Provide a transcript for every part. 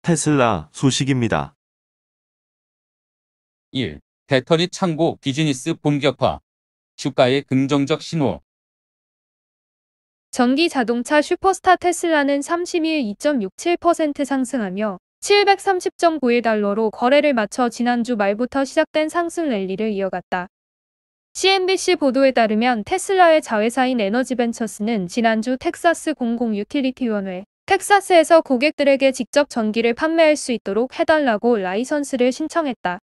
테슬라 소식입니다. 1. 배터리 창고 비즈니스 본격화. 주가의 긍정적 신호. 전기 자동차 슈퍼스타 테슬라는 30일 2.67% 상승하며 730.91달러로 거래를 마쳐 지난주 말부터 시작된 상승 랠리를 이어갔다. CNBC 보도에 따르면 테슬라의 자회사인 에너지벤처스는 지난주 텍사스 공공유틸리티위원회 텍사스에서 고객들에게 직접 전기를 판매할 수 있도록 해달라고 라이선스를 신청했다.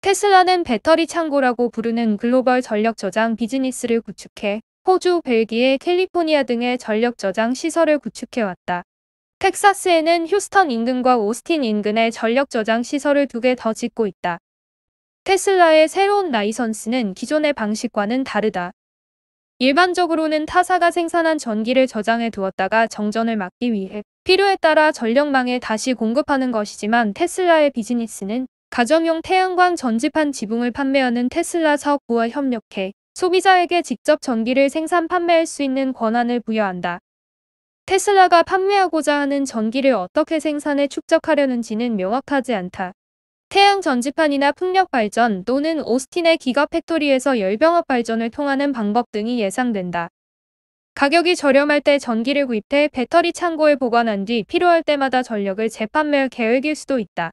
테슬라는 배터리 창고라고 부르는 글로벌 전력 저장 비즈니스를 구축해 호주, 벨기에, 캘리포니아 등의 전력 저장 시설을 구축해왔다. 텍사스에는 휴스턴 인근과 오스틴 인근에 전력 저장 시설을 2개 더 짓고 있다. 테슬라의 새로운 라이선스는 기존의 방식과는 다르다. 일반적으로는 타사가 생산한 전기를 저장해 두었다가 정전을 막기 위해 필요에 따라 전력망에 다시 공급하는 것이지만 테슬라의 비즈니스는 가정용 태양광 전지판 지붕을 판매하는 테슬라 사업부와 협력해 소비자에게 직접 전기를 생산 판매할 수 있는 권한을 부여한다. 테슬라가 판매하고자 하는 전기를 어떻게 생산해 축적하려는지는 명확하지 않다. 태양 전지판이나 풍력 발전 또는 오스틴의 기가 팩토리에서 열병합 발전을 통하는 방법 등이 예상된다. 가격이 저렴할 때 전기를 구입해 배터리 창고에 보관한 뒤 필요할 때마다 전력을 재판매할 계획일 수도 있다.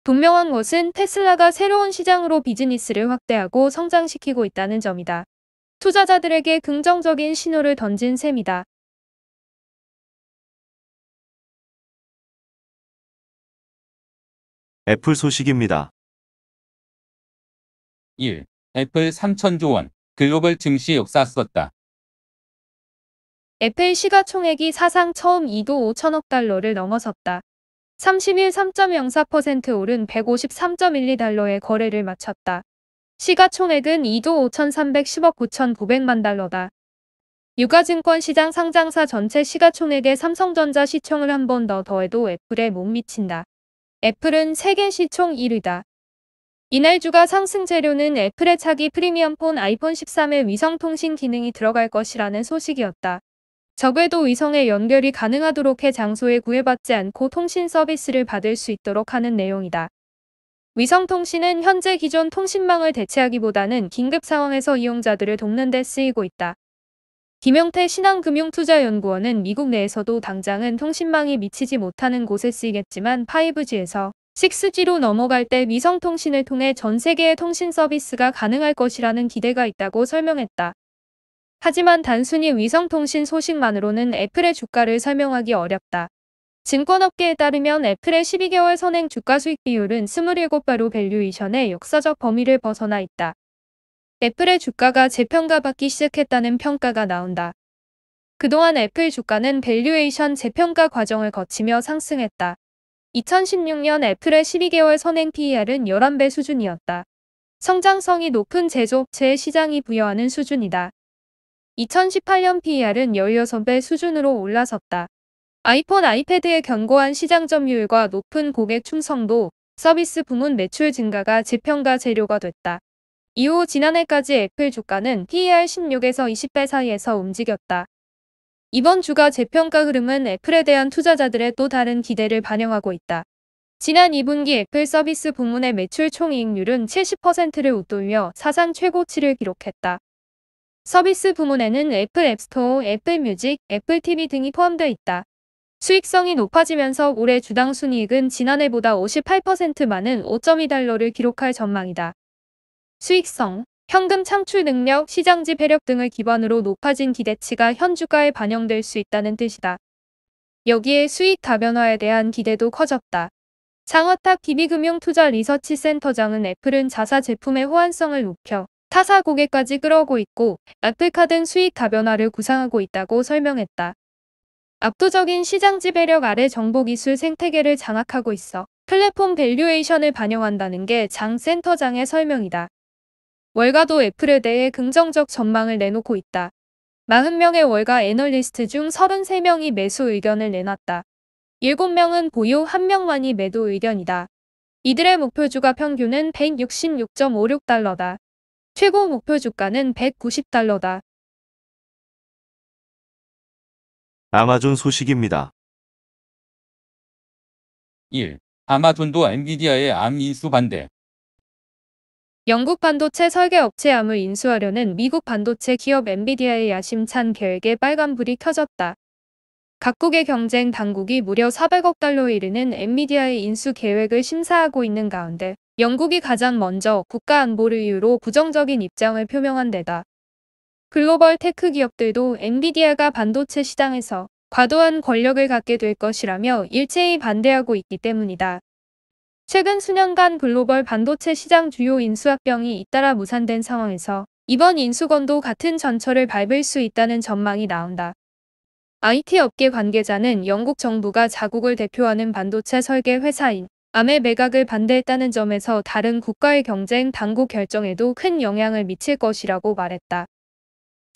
분명한 것은 테슬라가 새로운 시장으로 비즈니스를 확대하고 성장시키고 있다는 점이다. 투자자들에게 긍정적인 신호를 던진 셈이다. 애플 소식입니다. 1. 애플 3천조 원. 글로벌 증시 역사 썼다. 애플 시가총액이 사상 처음 2조 5천억 달러를 넘어섰다. 30일 3.04% 오른 153.12달러의 거래를 마쳤다. 시가총액은 2조 5,310억 9,900만 달러다. 유가증권 시장 상장사 전체 시가총액의 삼성전자 시총을 한 번 더 더해도 애플에 못 미친다. 애플은 세계 시총 1위다. 이날 주가 상승 재료는 애플의 차기 프리미엄폰 아이폰 13에 위성통신 기능이 들어갈 것이라는 소식이었다. 적외도 위성에 연결이 가능하도록 해 장소에 구애받지 않고 통신 서비스를 받을 수 있도록 하는 내용이다. 위성통신은 현재 기존 통신망을 대체하기보다는 긴급 상황에서 이용자들을 돕는 데 쓰이고 있다. 김용태 신한금융투자연구원은 미국 내에서도 당장은 통신망이 미치지 못하는 곳에 쓰이겠지만 5G에서 6G로 넘어갈 때 위성통신을 통해 전 세계의 통신 서비스가 가능할 것이라는 기대가 있다고 설명했다. 하지만 단순히 위성통신 소식만으로는 애플의 주가를 설명하기 어렵다. 증권업계에 따르면 애플의 12개월 선행 주가 수익 비율은 27배로 밸류에이션의 역사적 범위를 벗어나 있다. 애플의 주가가 재평가받기 시작했다는 평가가 나온다. 그동안 애플 주가는 밸류에이션 재평가 과정을 거치며 상승했다. 2016년 애플의 12개월 선행 PER은 11배 수준이었다. 성장성이 높은 제조업체의 시장이 부여하는 수준이다. 2018년 PER은 16배 수준으로 올라섰다. 아이폰, 아이패드의 견고한 시장 점유율과 높은 고객 충성도, 서비스 부문 매출 증가가 재평가 재료가 됐다. 이후 지난해까지 애플 주가는 PER 16에서 20배 사이에서 움직였다. 이번 주가 재평가 흐름은 애플에 대한 투자자들의 또 다른 기대를 반영하고 있다. 지난 2분기 애플 서비스 부문의 매출 총이익률은 70%를 웃돌며 사상 최고치를 기록했다. 서비스 부문에는 애플 앱스토어, 애플 뮤직, 애플 TV 등이 포함되어 있다. 수익성이 높아지면서 올해 주당 순이익은 지난해보다 58% 많은 5.2달러를 기록할 전망이다. 수익성, 현금 창출 능력, 시장 지배력 등을 기반으로 높아진 기대치가 현 주가에 반영될 수 있다는 뜻이다. 여기에 수익 다변화에 대한 기대도 커졌다. 장화탁 DB금융투자 리서치센터장은 애플은 자사 제품의 호환성을 높여 타사 고객까지 끌어오고 있고 애플카드 수익 다변화를 구상하고 있다고 설명했다. 압도적인 시장 지배력 아래 정보기술 생태계를 장악하고 있어 플랫폼 밸류에이션을 반영한다는 게 장 센터장의 설명이다. 월가도 애플에 대해 긍정적 전망을 내놓고 있다. 40명의 월가 애널리스트 중 33명이 매수 의견을 내놨다. 7명은 보유, 1명만이 매도 의견이다. 이들의 목표 주가 평균은 166.56달러다. 최고 목표 주가는 190달러다. 아마존 소식입니다. 1. 아마존도 엔비디아의 암 인수 반대. 영국 반도체 설계 업체 암을 인수하려는 미국 반도체 기업 엔비디아의 야심찬 계획에 빨간불이 켜졌다. 각국의 경쟁 당국이 무려 400억 달러에 이르는 엔비디아의 인수 계획을 심사하고 있는 가운데 영국이 가장 먼저 국가 안보를 이유로 부정적인 입장을 표명한 데다 글로벌 테크 기업들도 엔비디아가 반도체 시장에서 과도한 권력을 갖게 될 것이라며 일체히 반대하고 있기 때문이다. 최근 수년간 글로벌 반도체 시장 주요 인수합병이 잇따라 무산된 상황에서 이번 인수건도 같은 전철을 밟을 수 있다는 전망이 나온다. IT 업계 관계자는 영국 정부가 자국을 대표하는 반도체 설계 회사인 암의 매각을 반대했다는 점에서 다른 국가의 경쟁 당국 결정에도 큰 영향을 미칠 것이라고 말했다.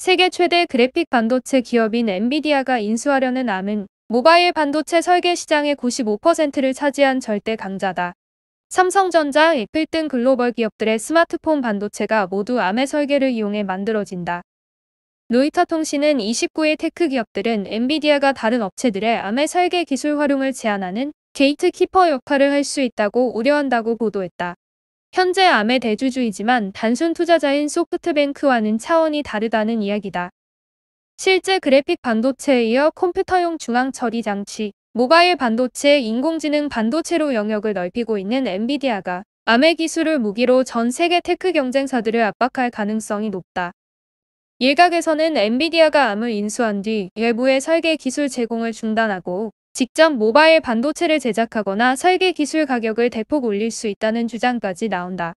세계 최대 그래픽 반도체 기업인 엔비디아가 인수하려는 암은 모바일 반도체 설계 시장의 95%를 차지한 절대 강자다. 삼성전자, 애플 등 글로벌 기업들의 스마트폰 반도체가 모두 암의 설계를 이용해 만들어진다. 로이터 통신은 29의 테크 기업들은 엔비디아가 다른 업체들의 암의 설계 기술 활용을 제한하는 게이트키퍼 역할을 할 수 있다고 우려한다고 보도했다. 현재 암의 대주주이지만 단순 투자자인 소프트뱅크와는 차원이 다르다는 이야기다. 실제 그래픽 반도체에 이어 컴퓨터용 중앙 처리 장치, 모바일 반도체, 인공지능 반도체로 영역을 넓히고 있는 엔비디아가 암의 기술을 무기로 전 세계 테크 경쟁사들을 압박할 가능성이 높다. 일각에서는 엔비디아가 암을 인수한 뒤 외부의 설계 기술 제공을 중단하고 직접 모바일 반도체를 제작하거나 설계 기술 가격을 대폭 올릴 수 있다는 주장까지 나온다.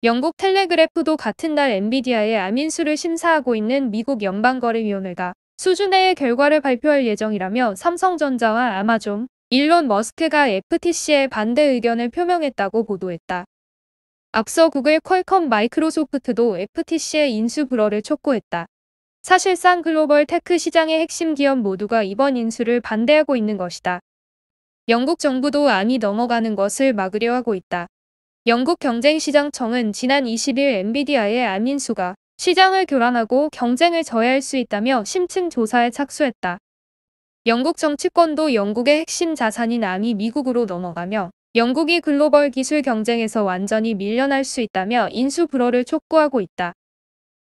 영국 텔레그래프도 같은 날 엔비디아의 암 인수를 심사하고 있는 미국 연방거래위원회가 수준의 결과를 발표할 예정이라며 삼성전자와 아마존, 일론 머스크가 FTC에 반대 의견을 표명했다고 보도했다. 앞서 구글, 퀄컴, 마이크로소프트도 FTC의 인수 불허를 촉구했다. 사실상 글로벌 테크 시장의 핵심 기업 모두가 이번 인수를 반대하고 있는 것이다. 영국 정부도 암이 넘어가는 것을 막으려 하고 있다. 영국 경쟁시장청은 지난 20일 엔비디아의 암 인수가 시장을 교란하고 경쟁을 저해할 수 있다며 심층 조사에 착수했다. 영국 정치권도 영국의 핵심 자산인 암이 미국으로 넘어가며 영국이 글로벌 기술 경쟁에서 완전히 밀려날 수 있다며 인수 불허를 촉구하고 있다.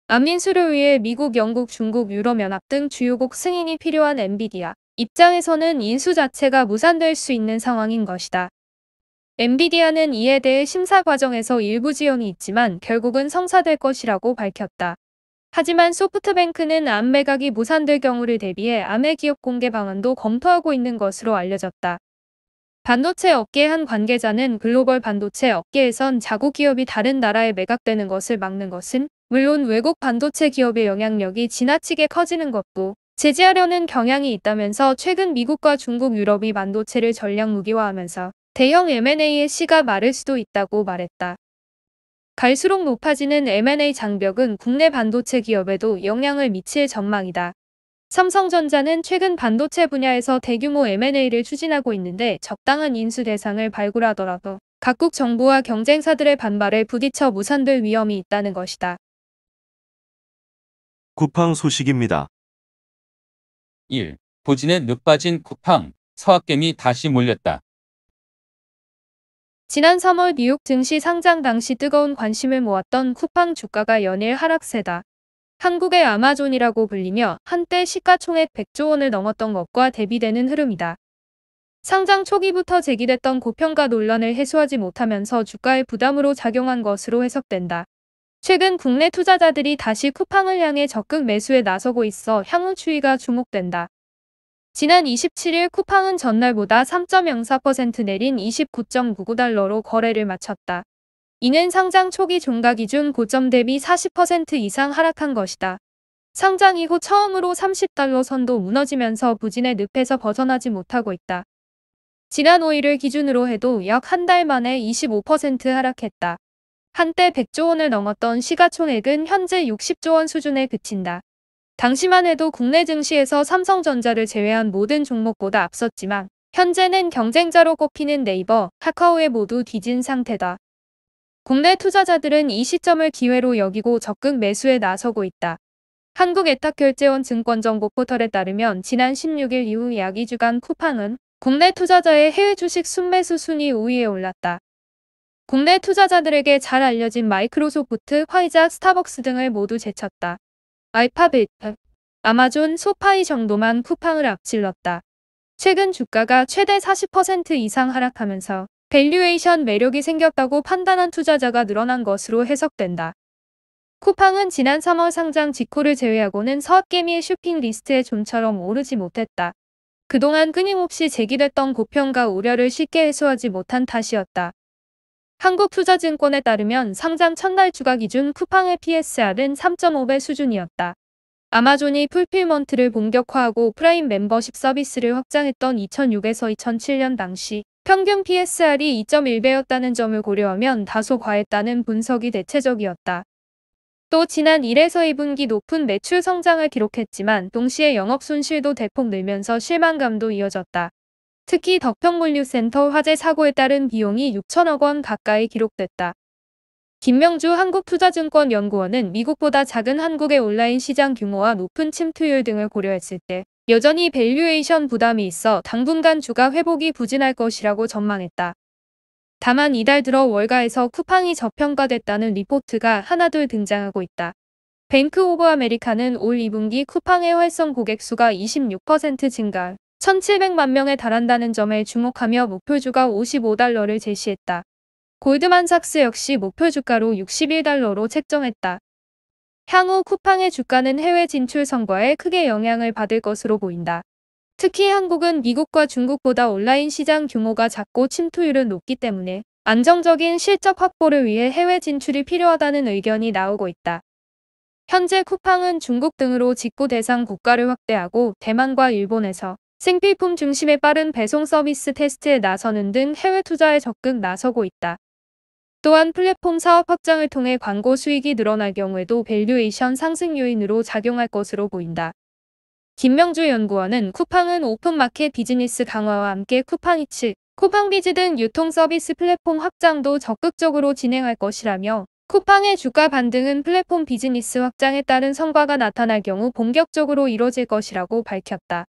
암 인수를 위해 미국, 영국, 중국, 유럽연합 등 주요국 승인이 필요한 엔비디아 입장에서는 인수 자체가 무산될 수 있는 상황인 것이다. 엔비디아는 이에 대해 심사 과정에서 일부 지연이 있지만 결국은 성사될 것이라고 밝혔다. 하지만 소프트뱅크는 암 매각이 무산될 경우를 대비해 암의 기업 공개 방안도 검토하고 있는 것으로 알려졌다. 반도체 업계 한 관계자는 글로벌 반도체 업계에선 자국 기업이 다른 나라에 매각되는 것을 막는 것은 물론 외국 반도체 기업의 영향력이 지나치게 커지는 것도 제지하려는 경향이 있다면서 최근 미국과 중국, 유럽이 반도체를 전략 무기화하면서 대형 M&A의 씨가 마를 수도 있다고 말했다. 갈수록 높아지는 M&A 장벽은 국내 반도체 기업에도 영향을 미칠 전망이다. 삼성전자는 최근 반도체 분야에서 대규모 M&A를 추진하고 있는데 적당한 인수 대상을 발굴하더라도 각국 정부와 경쟁사들의 반발에 부딪혀 무산될 위험이 있다는 것이다. 쿠팡 소식입니다. 1. 부진에 늪빠진 쿠팡, 서학개미 다시 몰렸다. 지난 3월 뉴욕 증시 상장 당시 뜨거운 관심을 모았던 쿠팡 주가가 연일 하락세다. 한국의 아마존이라고 불리며 한때 시가총액 100조 원을 넘었던 것과 대비되는 흐름이다. 상장 초기부터 제기됐던 고평가 논란을 해소하지 못하면서 주가에 부담으로 작용한 것으로 해석된다. 최근 국내 투자자들이 다시 쿠팡을 향해 적극 매수에 나서고 있어 향후 추이가 주목된다. 지난 27일 쿠팡은 전날보다 3.04% 내린 29.99달러로 거래를 마쳤다. 이는 상장 초기 종가 기준 고점 대비 40% 이상 하락한 것이다. 상장 이후 처음으로 30달러 선도 무너지면서 부진의 늪에서 벗어나지 못하고 있다. 지난 5일을 기준으로 해도 약 한 달 만에 25% 하락했다. 한때 100조 원을 넘었던 시가총액은 현재 60조 원 수준에 그친다. 당시만 해도 국내 증시에서 삼성전자를 제외한 모든 종목보다 앞섰지만 현재는 경쟁자로 꼽히는 네이버, 카카오에 모두 뒤진 상태다. 국내 투자자들은 이 시점을 기회로 여기고 적극 매수에 나서고 있다. 한국애탁결제원 증권정보 포털에 따르면 지난 16일 이후 약 2주간 쿠팡은 국내 투자자의 해외 주식 순매수 순위 5위에 올랐다. 국내 투자자들에게 잘 알려진 마이크로소프트, 화이자, 스타벅스 등을 모두 제쳤다. 알파벳, 아마존, 소파이 정도만 쿠팡을 앞질렀다. 최근 주가가 최대 40% 이상 하락하면서 밸류에이션 매력이 생겼다고 판단한 투자자가 늘어난 것으로 해석된다. 쿠팡은 지난 3월 상장 직후를 제외하고는 서학개미의 쇼핑 리스트에 좀처럼 오르지 못했다. 그동안 끊임없이 제기됐던 고평가 우려를 쉽게 해소하지 못한 탓이었다. 한국투자증권에 따르면 상장 첫날 주가 기준 쿠팡의 PSR은 3.5배 수준이었다. 아마존이 풀필먼트를 본격화하고 프라임 멤버십 서비스를 확장했던 2006에서 2007년 당시 평균 PSR이 2.1배였다는 점을 고려하면 다소 과했다는 분석이 대체적이었다. 또 지난 1에서 2분기 높은 매출 성장을 기록했지만 동시에 영업손실도 대폭 늘면서 실망감도 이어졌다. 특히 덕평물류센터 화재 사고에 따른 비용이 6천억 원 가까이 기록됐다. 김명주 한국투자증권연구원은 미국보다 작은 한국의 온라인 시장 규모와 높은 침투율 등을 고려했을 때 여전히 밸류에이션 부담이 있어 당분간 주가 회복이 부진할 것이라고 전망했다. 다만 이달 들어 월가에서 쿠팡이 저평가됐다는 리포트가 하나둘 등장하고 있다. 뱅크 오브 아메리카는 올 2분기 쿠팡의 활성 고객 수가 26% 증가, 1,700만 명에 달한다는 점에 주목하며 목표주가 $55를 제시했다. 골드만삭스 역시 목표 주가로 $61로 책정했다. 향후 쿠팡의 주가는 해외 진출 성과에 크게 영향을 받을 것으로 보인다. 특히 한국은 미국과 중국보다 온라인 시장 규모가 작고 침투율은 높기 때문에 안정적인 실적 확보를 위해 해외 진출이 필요하다는 의견이 나오고 있다. 현재 쿠팡은 중국 등으로 직구 대상 국가를 확대하고 대만과 일본에서 생필품 중심의 빠른 배송 서비스 테스트에 나서는 등 해외 투자에 적극 나서고 있다. 또한 플랫폼 사업 확장을 통해 광고 수익이 늘어날 경우에도 밸류에이션 상승 요인으로 작용할 것으로 보인다. 김명주 연구원은 쿠팡은 오픈마켓 비즈니스 강화와 함께 쿠팡이츠, 쿠팡비즈 등 유통 서비스 플랫폼 확장도 적극적으로 진행할 것이라며 쿠팡의 주가 반등은 플랫폼 비즈니스 확장에 따른 성과가 나타날 경우 본격적으로 이뤄질 것이라고 밝혔다.